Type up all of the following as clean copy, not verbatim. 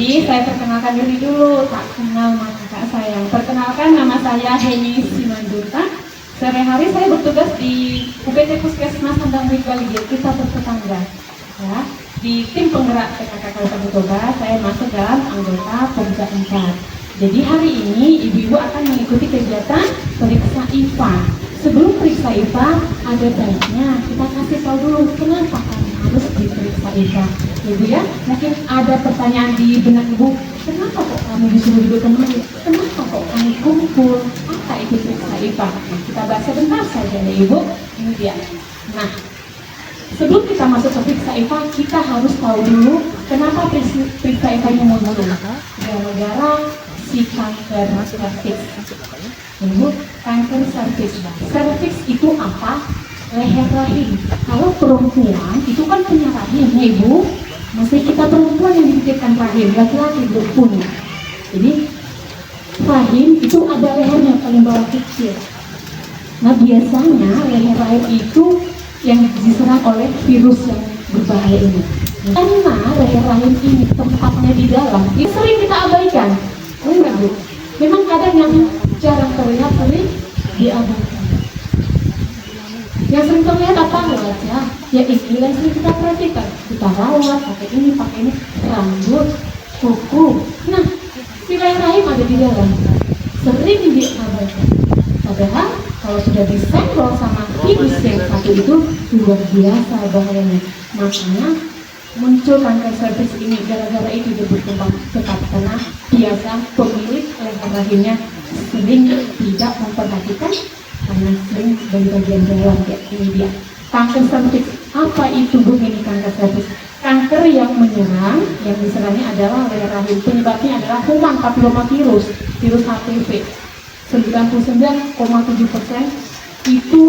Jadi saya perkenalkan diri dulu, tak kenal maka kakak sayang. Perkenalkan, nama saya Heni Simanjunta. Sehari-hari saya bertugas di UPT Puskesmas Sandang Ridwali, kita bertetangga. Ya, di tim penggerak PKK Kabupaten Toba, saya masuk dalam anggota Pemda 4. Jadi hari ini ibu-ibu akan mengikuti kegiatan periksa IPA. Sebelum periksa IPA, ada baiknya kita kasih tahu dulu kenapa kami harus diperiksa IPA. Ibu ya, mungkin ada pertanyaan di benak ibu, kenapa kok kami disuruh duduk kemari? Kenapa kok kami kumpul? Apa itu periksa IPA? Nah, kita bahas sebentar saja ya ibu. Ini dia. Nah, sebelum kita masuk ke periksa IPA, kita harus tahu dulu kenapa periksa IPA ini muncul. Gara-gara si kanker serviks. Ibu, kanker serviks. Serviks itu apa? Leher rahim. Kalau perempuan itu kan punya rahim ya ibu. Masih kita perempuan yang dipikirkan rahim, laki-laki belum punya. Jadi rahim itu ada lehernya paling bawah kecil. Nah biasanya leher rahim itu yang diserang oleh virus yang berbahaya ini. Karena leher rahim ini tempatnya di dalam, ini sering kita abaikan. Enggak bu? Memang kadang yang jarang terlihat sering diabaikan. Yang sering terlihat apa wajah? Ya istilah yang sering kita perhatikan. Kita rawat, pakai ini, rambut, kuku. Nah, si leher rahim ada di dalam. Sering diabaikan. Padahal kalau sudah disenggol sama virus yang satu itu luar biasa bahayanya. Makanya muncul kanker serviks ini gara-gara itu dia berkembang cepat karena biasa pemilik leher rahimnya sering tidak memperhatikan karena sering dari bagian dalam ya. Ini dia kanker serviks. Apa itu bu ini kanker serviks? Kanker yang menyerang, yang diserangnya adalah leher rahim. Penyebabnya adalah human papilloma virus HPV. 99,7% itu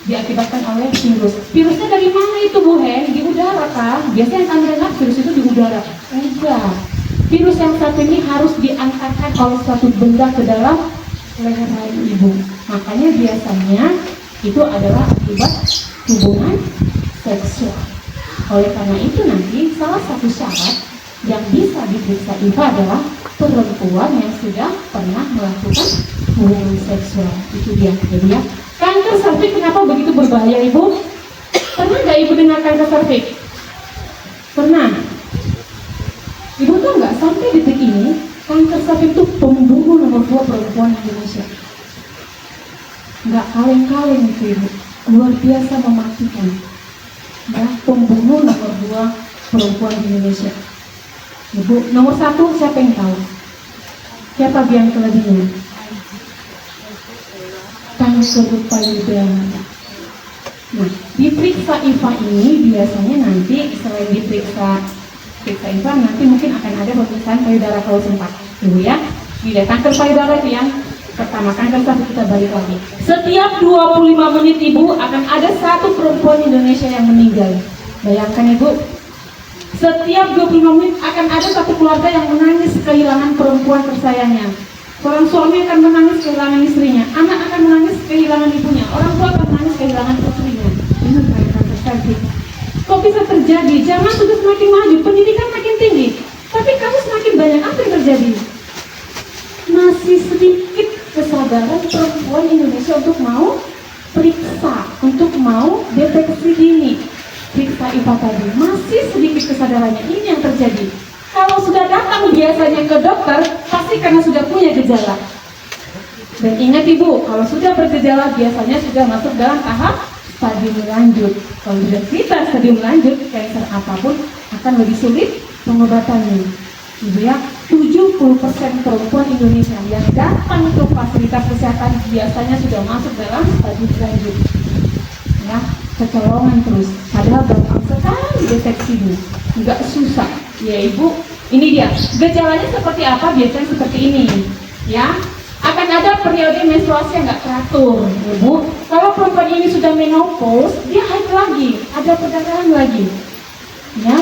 diakibatkan oleh virus. Virusnya dari mana itu Bu Hen? Di udara kan? Biasanya yang kami dengar virus itu di udara. Enggak. Virus yang satu ini harus diantarkan oleh suatu benda ke dalam leher rahim ibu. Makanya biasanya itu adalah akibat hubungan seksual. Oleh karena itu nanti salah satu syarat yang bisa diperiksa IPA adalah perempuan yang sudah pernah melakukan hubungan seksual. Itu dia. Jadi ya, kanker serviks kenapa begitu berbahaya ibu? Pernah nggak ibu dengar kanker serviks? Pernah. Ibu tahu nggak sampai detik ini kanker serviks itu pembunuh nomor 2 perempuan Indonesia. Nggak kaleng-kaleng itu ibu. Luar biasa mematikan. Ya, pembunuh nomor 2 perempuan di Indonesia. Ibu, nomor 1 siapa yang tahu? Siapa yang kelebihnya? Kanker payudara. Nah, diperiksa IPA ini biasanya nanti selain diperiksa IPA nanti mungkin akan ada pemeriksaan payudara kalau sempat. Ibu ya, ini kanker payudara itu yang pertama. Kanker serviks kita balik lagi. Setiap 25 menit ibu akan ada satu perempuan Indonesia yang meninggal. Bayangkan ibu. Setiap 25 menit akan ada satu keluarga yang menangis kehilangan perempuan tersayangnya. Seorang suami akan menangis kehilangan istrinya, anak akan menangis kehilangan ibunya, orang tua akan menangis kehilangan putrinya. Ini kanker serviks. Kok bisa terjadi? Zaman sudah semakin maju, pendidikan makin tinggi, tapi kasus semakin banyak. Apa yang terjadi? Masih sedikit kesadaran perempuan Indonesia untuk mau periksa, untuk mau deteksi dini. Periksa IPA tadi, masih sedikit kesadarannya. Ini yang terjadi. Kalau sudah datang biasanya ke dokter, pasti karena sudah punya gejala. Dan ingat ibu, kalau sudah bergejala biasanya sudah masuk dalam tahap stadium lanjut. Kalau sudah kita stadium lanjut, kanker apapun akan lebih sulit pengobatannya. Ibu ya, 70% perempuan Indonesia yang datang ke fasilitas kesehatan biasanya sudah masuk dalam stadium lanjut. Ya, kecolongan terus. Padahal gampang sekali deteksinya, nggak susah. Ya ibu, ini dia. Gejalanya seperti apa? Biasanya seperti ini. Ya, akan ada periode menstruasi yang nggak teratur. Ibu, kalau perempuan ini sudah menopause, dia haid lagi, ada perdarahan lagi. Ya,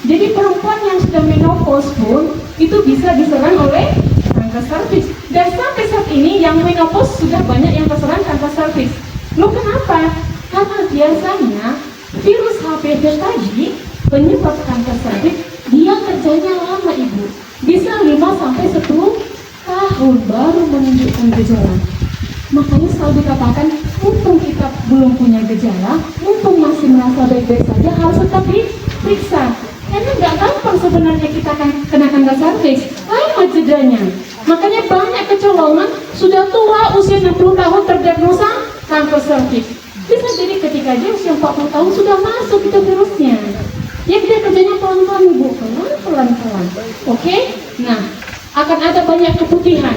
jadi perempuan yang sudah menopause pun itu bisa diserang oleh kanker serviks. Dan sampai saat ini yang menopause sudah banyak yang terserang kanker serviks. Loh kenapa? Karena biasanya virus HPV tadi penyebab kanker serviks dia kerjanya lama ibu. Bisa tahun baru menunjukkan gejala. Makanya selalu dikatakan, mumpung kita belum punya gejala, mumpung masih merasa baik-baik saja, harus tetap diperiksa. Karena nggak gampang sebenarnya kita akan kena kanker serviks, lama jedanya. Makanya banyak kecolongan, sudah tua, usia 60 tahun terdiagnosa kanker serviks. Bisa jadi ketika dia usia 40 tahun sudah masuk itu virusnya. Ya dia kerjanya pelan-pelan ibu, pelan-pelan. Oke? Nah, akan ada banyak keputihan,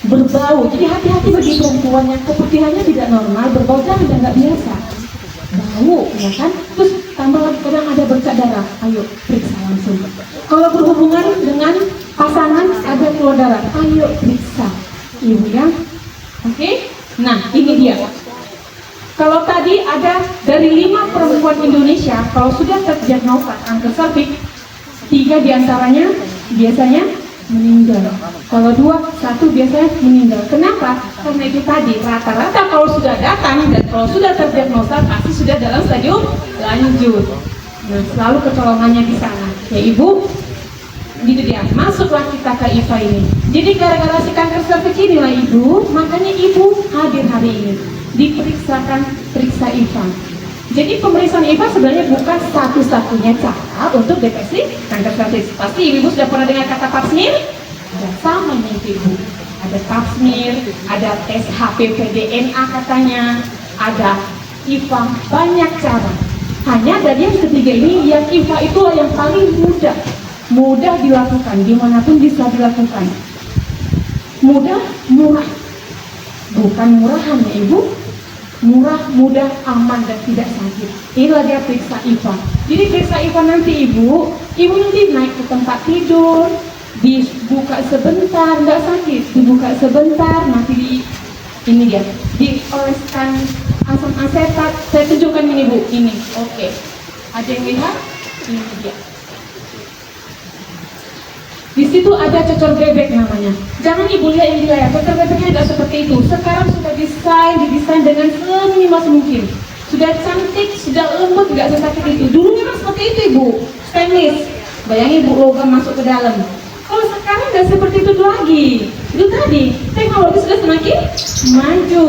berbau. Jadi hati-hati bagi perempuan yang keputihannya tidak normal, berbau dan nggak biasa. Bau, ya kan? Terus tambah lagi kadang ada bercak darah. Ayo periksa langsung. Kalau berhubungan dengan pasangan ada keluar darah, ayo periksa, ibu ya. Oke? Nah, ini dia. Kalau tadi ada dari 5 perempuan Indonesia, kalau sudah terdiagnosa kanker serviks, 3 diantaranya biasanya meninggal. Kalau 1 biasanya meninggal. Kenapa? Karena itu tadi rata-rata kalau sudah datang dan kalau sudah terdiagnosa pasti sudah dalam stadium lanjut. Nah, selalu kecolongannya di sana. Ya ibu, gitu dia. Masuklah kita ke IFA ini. Jadi gara-gara si kanker serviks inilah ibu, makanya ibu hadir hari ini. Diperiksakan, periksa IFA. Jadi pemeriksaan IFA sebenarnya bukan satu-satunya cara untuk deteksi kanker serviks. Pasti ibu sudah pernah dengar kata pap smear? Ada sama nih ibu. Ada pap smear, ada tes HPV DNA katanya, ada IFA, banyak cara. Hanya dari yang ketiga ini, yang IFA itulah yang paling mudah dilakukan, dimanapun bisa dilakukan. Mudah, murah. Bukan murahan ya ibu, murah, mudah, aman, dan tidak sakit. Inilah dia periksa IFA. Jadi periksa IFA nanti ibu nanti naik ke tempat tidur, dibuka sebentar, nggak sakit, dibuka sebentar, nanti ini dia, dioleskan asam asetat. Saya tunjukkan ini bu, ini, oke. Ada yang lihat? Ini dia. Di situ ada cocor bebek namanya. Jangan ibu lihat yang di layar, cocor bebeknya tidak seperti itu. Sekarang sudah didesain dengan seminimal mungkin. Sudah cantik, sudah lembut, nggak sesakit itu. Dulu memang seperti itu ibu, stainless. Bayangin ibu logam masuk ke dalam. Kalau sekarang nggak seperti itu lagi. Itu tadi, teknologi sudah semakin maju.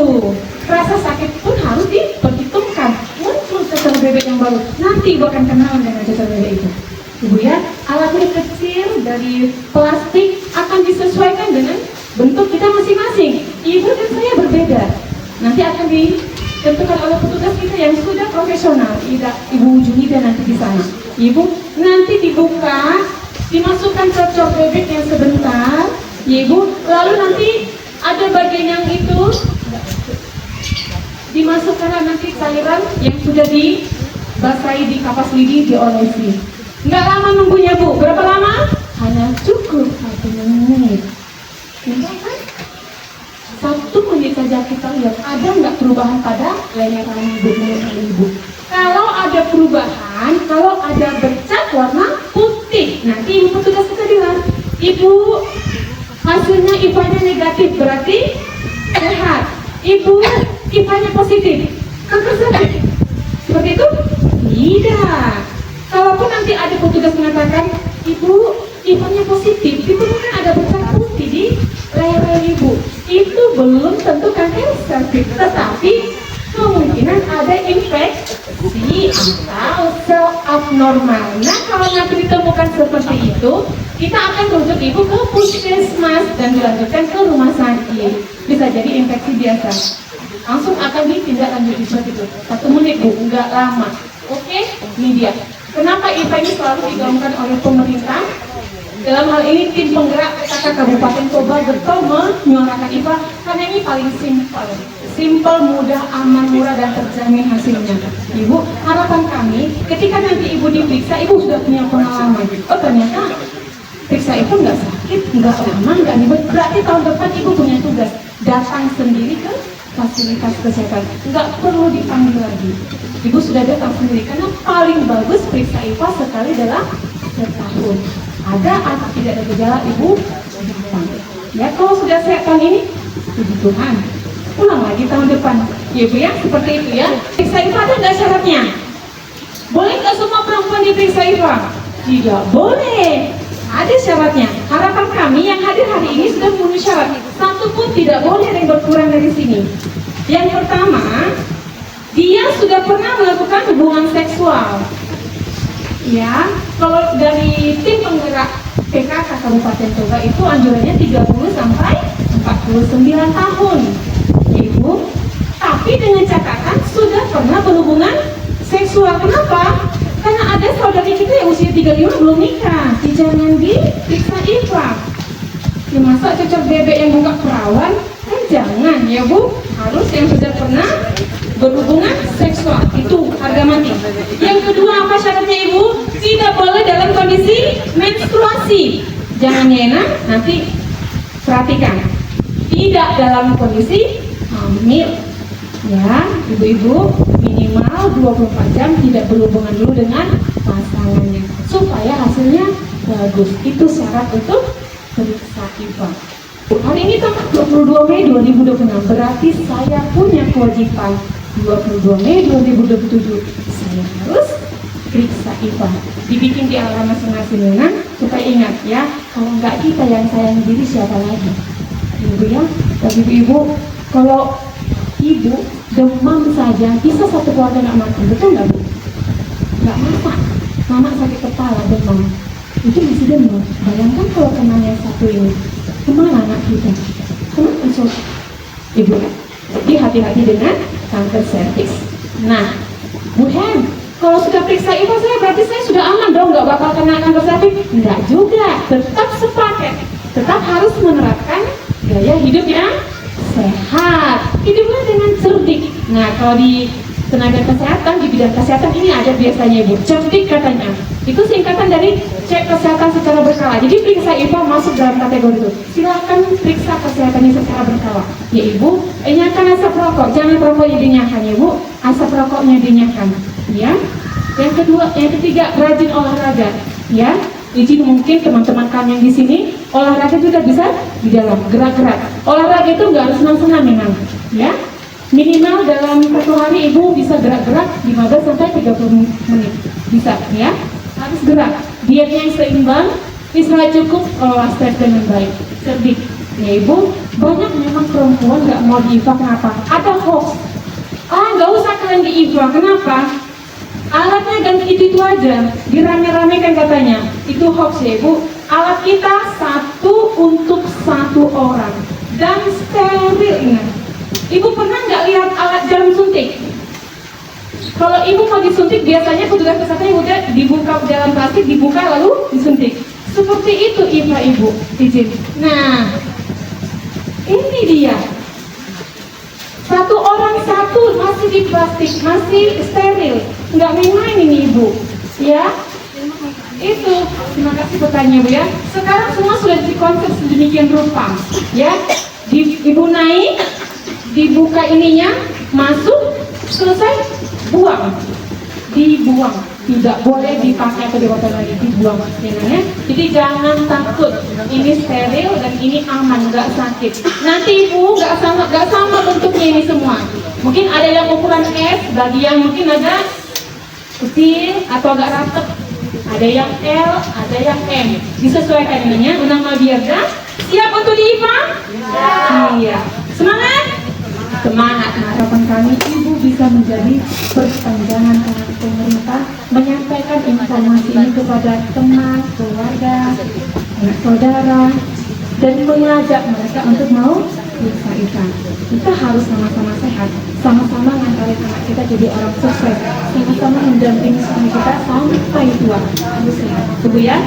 Rasa sakit pun harus diperhitungkan. Muncul cocor bebek yang baru. Nanti ibu akan kenalan dengan cocor bebek itu. Ibu ya, alatnya kecil dari plastik, akan disesuaikan dengan bentuk kita masing-masing. Ibu dan saya berbeda. Nanti akan ditentukan oleh petugas kita yang sudah profesional. Ibu Junida nanti di sana. Ibu nanti dibuka, dimasukkan cocor bebek yang sebentar. Ya ibu, lalu nanti ada bagian yang itu dimasukkan nanti cairan yang sudah dibasahi di kapas lidi, diolesi. Nggak lama nunggunya bu, berapa lama? Hanya cukup 1 menit. Enggak kan? 1 menit saja kita lihat ada nggak perubahan pada leheran ibu, mulut ibu. Kalau ada perubahan, kalau ada bercak warna putih, nanti ibu petugas kita bilang, ibu hasilnya IFA-nya negatif, berarti sehat. Ibu IFA-nya positif, kanker serviks. Seperti itu? Tidak. Kalaupun nanti ada petugas mengatakan, ibu IFA-nya positif, itu kan ada bercak putih di leher ibu. Itu belum tentu kanker serviks, tetapi kemungkinan ada infeksi atau sel abnormal. Nah, kalau nanti ditemukan seperti itu, kita akan rujuk ibu ke puskesmas dan dilanjutkan ke rumah sakit. Bisa jadi infeksi biasa. Langsung akan ditindaklanjuti seperti itu. 1 menit bu, nggak lama. Oke, ini dia. Kenapa IFA ini selalu digaungkan oleh pemerintah? Dalam hal ini tim penggerak PKK Kabupaten Toba getol menyuarakan IFA karena ini paling simpel, mudah, aman, murah, dan terjamin hasilnya. Ibu, harapan kami ketika nanti ibu diperiksa, ibu sudah punya pengalaman. Oh ternyata periksa itu nggak sakit, nggak lama, nggak ribet. Berarti tahun depan ibu punya tugas datang sendiri ke fasilitas kesehatan, nggak perlu dipanggil lagi. Ibu sudah datang sendiri karena paling bagus periksa IFA sekali dalam setahun. Ada atau tidak ada gejala ibu datang. Ya kalau sudah sehat tahun ini, puji Tuhan, pulang lagi tahun depan. Ya ibu ya, seperti itu ya. Periksa IFA ada nggak syaratnya? Boleh nggak semua perempuan diperiksa IFA? Tidak boleh. ada syaratnya. Harapan kami yang hadir hari ini sudah memenuhi syarat. Satu pun tidak boleh ada yang berkurang dari sini. Yang pertama, dia sudah pernah melakukan hubungan seksual. Ya, kalau dari tim penggerak PKK Kabupaten Toba itu anjurannya 30 sampai 49 tahun. Ibu, tapi dengan catatan sudah pernah berhubungan seksual. Kenapa? Karena ada saudari kita yang usia 35 belum nikah. Jangan diperiksa IFA. Ya, masa cocok bebek yang buka perawan? Kan jangan ya Bu. Harus yang sudah pernah berhubungan seksual. Itu harga mati. Yang kedua apa syaratnya Ibu? Tidak boleh dalam kondisi menstruasi. Jangan ya, nanti perhatikan. Tidak dalam kondisi hamil. Ya, ibu-ibu minimal 24 jam tidak berhubungan dulu dengan pasangannya supaya hasilnya bagus. Itu syarat untuk periksa IFA. Hari ini tanggal 22 Mei 2026, berarti saya punya kewajiban 22 Mei 2027 saya harus periksa IFA. Dibikin di alarm masing-masing supaya ingat ya, kalau nggak kita yang sayang diri siapa lagi? Ibu ya, tapi ibu kalau ibu demam saja bisa satu keluarga nggak makan, betul nggak Bu? Nggak masak, mama sakit kepala demam itu masih demam. Bayangkan kalau kenanya satu ini, kemana anak kita? Kemana masuk? Ibu, jadi hati-hati dengan kanker serviks. Nah, Bu Hen, kalau sudah periksa IFA saya berarti saya sudah aman dong, nggak bakal kena kanker serviks? Enggak juga, tetap sepaket, tetap harus menerapkan gaya hidup yang sehat, hiduplah dengan cerdik. Nah, kalau di tenaga kesehatan, di bidang kesehatan ini ada biasanya Ibu, cerdik katanya. Itu singkatan dari cek kesehatan secara berkala. Jadi periksa IFA masuk dalam kategori itu. Silakan periksa kesehatannya secara berkala. Ya Ibu, enyahkan asap rokok, jangan rokoknya dinyahkan ya Bu, asap rokoknya dinyahkan. Ya. Yang kedua, yang ketiga, rajin olahraga. Ya. Izin mungkin teman-teman kami yang di sini olahraga juga bisa di dalam gerak-gerak. Olahraga itu nggak harus senang-senang memang, ya. Minimal dalam satu hari ibu bisa gerak-gerak 15 sampai 30 menit, bisa, ya. Harus gerak. Dietnya yang seimbang, istirahat cukup, olah stres dengan baik, cerdik. Ya ibu, banyak memang perempuan nggak mau di IFA, kenapa? Ada hoax. Nggak usah kalian di IFA, kenapa? Alatnya ganti itu aja, dirame-ramekan katanya. Itu hoax ya Ibu. Alat kita satu untuk satu orang dan steril, ingat. Ibu pernah nggak lihat alat jarum suntik? Kalau ibu mau disuntik biasanya petugas kesehatan udah dibuka dalam plastik, dibuka lalu disuntik. Seperti itu IFA Ibu, izin. Nah, ini dia. Satu orang satu, masih di plastik, masih steril, nggak main-main ini Ibu, ya. Itu, terima kasih bertanya Bu ya. Sekarang semua sudah dikonsep sedemikian rupa, ya. Ibu naik, dibuka ininya, masuk, selesai, buang, dibuang. Tidak boleh dipakai atau dibotol lagi, dibuang ya. Jadi jangan takut, ini steril dan ini aman, nggak sakit. Nanti Ibu nggak sama bentuknya ini semua. Mungkin ada yang ukuran S, bagi yang mungkin ada kecil atau agak rapat. Ada yang L, ada yang M. Disesuaikan ininya. Nama Biarda. Siap untuk di IFA? Iya. Semangat? Semangat. Harapan kami Ibu bisa menjadi perpanjangan tangan pemerintah, menyampaikan informasi ini kepada teman, keluarga, anak saudara, dan mengajak mereka untuk mau periksa IFA. Kita harus sama-sama sehat, sama-sama ngantarin anak kita jadi orang sukses, sama-sama mendampingi suami kita sampai tua. Harus sehat, Ibu ya.